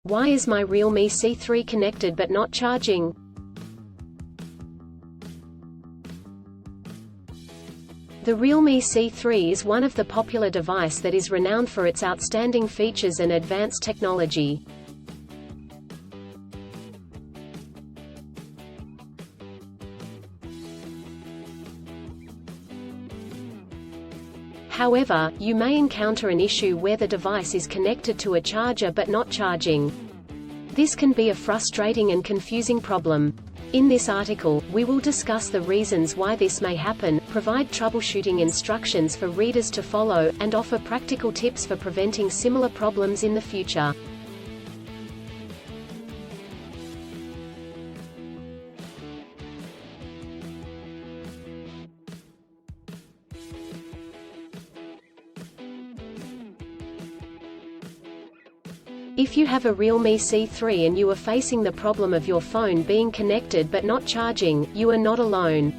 Why is my Realme C3 connected but not charging? The Realme C3 is one of the popular devices that is renowned for its outstanding features and advanced technology. However, you may encounter an issue where the device is connected to a charger but not charging. This can be a frustrating and confusing problem. In this article, we will discuss the reasons why this may happen, provide troubleshooting instructions for readers to follow, and offer practical tips for preventing similar problems in the future. If you have a Realme C3 and you are facing the problem of your phone being connected but not charging, you are not alone.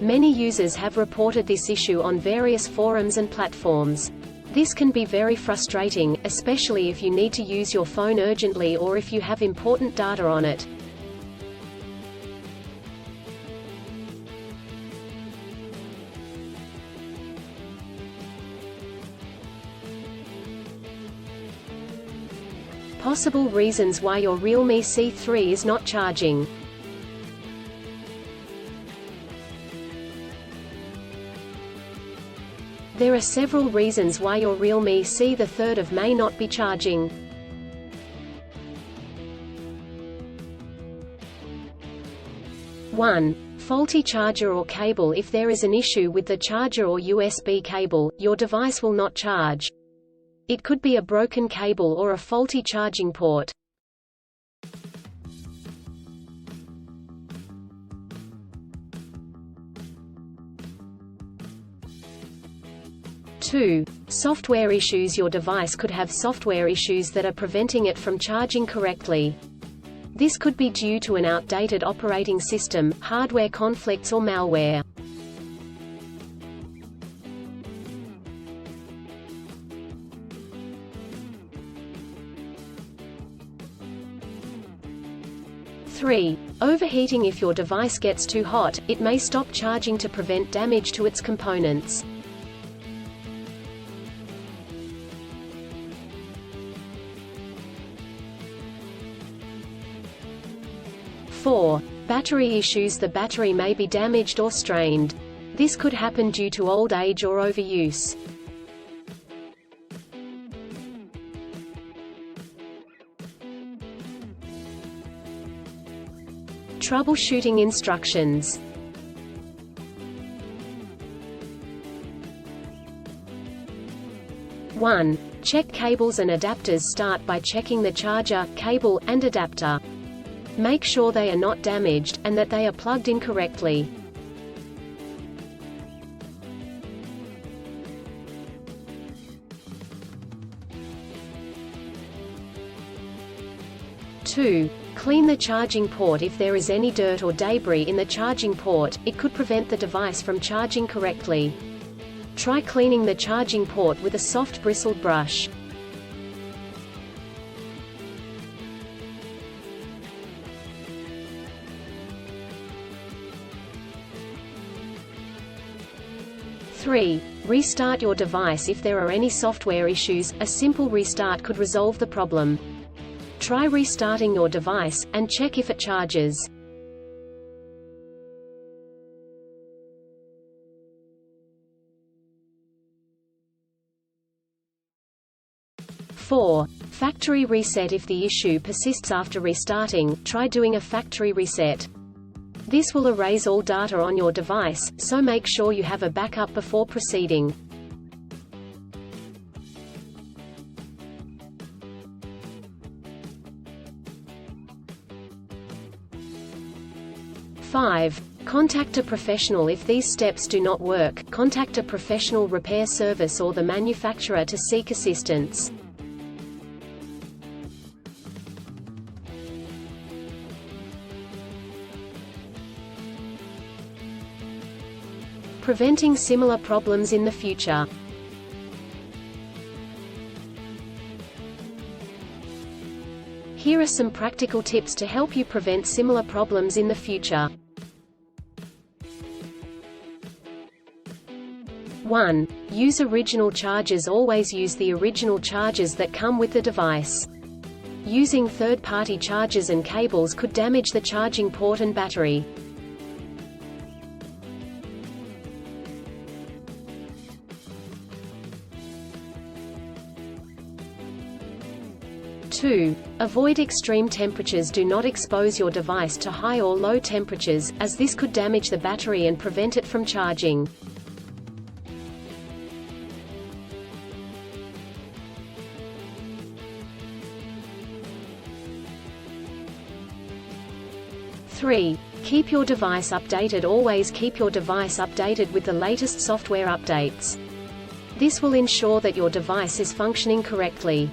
Many users have reported this issue on various forums and platforms. This can be very frustrating, especially if you need to use your phone urgently or if you have important data on it. Possible reasons why your Realme C3 is not charging. There are several reasons why your Realme C3 may not be charging. One, faulty charger or cable. If there is an issue with the charger or USB cable, your device will not charge. It could be a broken cable or a faulty charging port. Two, software issues. Your device could have software issues that are preventing it from charging correctly. This could be due to an outdated operating system, hardware conflicts or malware. Three, overheating. If your device gets too hot, it may stop charging to prevent damage to its components. Four, battery issues. The battery may be damaged or strained. This could happen due to old age or overuse. Troubleshooting instructions. One, check cables and adapters. Start by checking the charger, cable, and adapter. Make sure they are not damaged, and that they are plugged in correctly. Two, clean the charging port. If there is any dirt or debris in the charging port, it could prevent the device from charging correctly. Try cleaning the charging port with a soft bristled brush. Three, restart your device. If there are any software issues, a simple restart could resolve the problem. Try restarting your device, and check if it charges. Four, factory reset. If the issue persists after restarting, try doing a factory reset. This will erase all data on your device, so make sure you have a backup before proceeding. Five, contact a professional. If these steps do not work, contact a professional repair service or the manufacturer to seek assistance. preventing similar problems in the future. Here are some practical tips to help you prevent similar problems in the future. 1. Use original chargers. Always use the original chargers that come with the device. Using third-party chargers and cables could damage the charging port and battery. 2. Avoid extreme temperatures. Do not expose your device to high or low temperatures, as this could damage the battery and prevent it from charging. 3. Keep your device updated. Always keep your device updated with the latest software updates. This will ensure that your device is functioning correctly.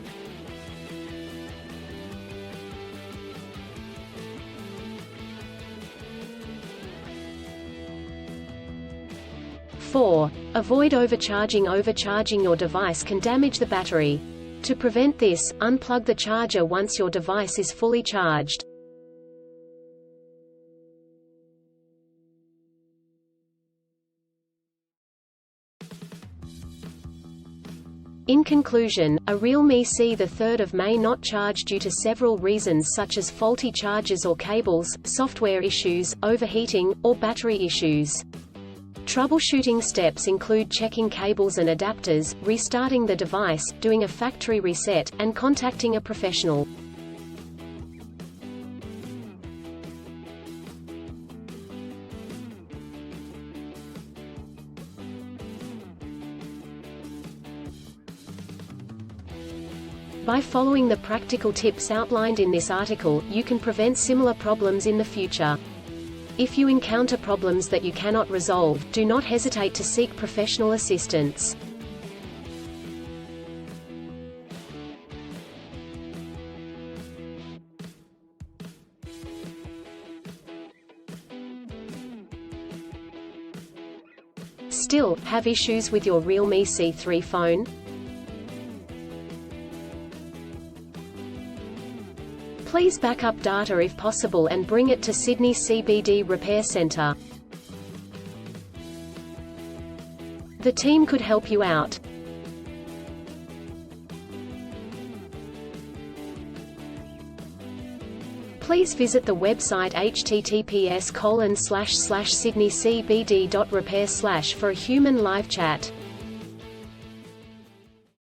4. Avoid overcharging. Overcharging your device can damage the battery. To prevent this, unplug the charger once your device is fully charged. In conclusion, a Realme C3 may not charge due to several reasons such as faulty chargers or cables, software issues, overheating, or battery issues. Troubleshooting steps include checking cables and adapters, restarting the device, doing a factory reset, and contacting a professional. By following the practical tips outlined in this article, you can prevent similar problems in the future. If you encounter problems that you cannot resolve, do not hesitate to seek professional assistance. Still, have issues with your Realme C3 phone? Please back up data if possible and bring it to Sydney CBD Repair Centre. The team could help you out. Please visit the website https://sydneycbd.repair/ for a human live chat.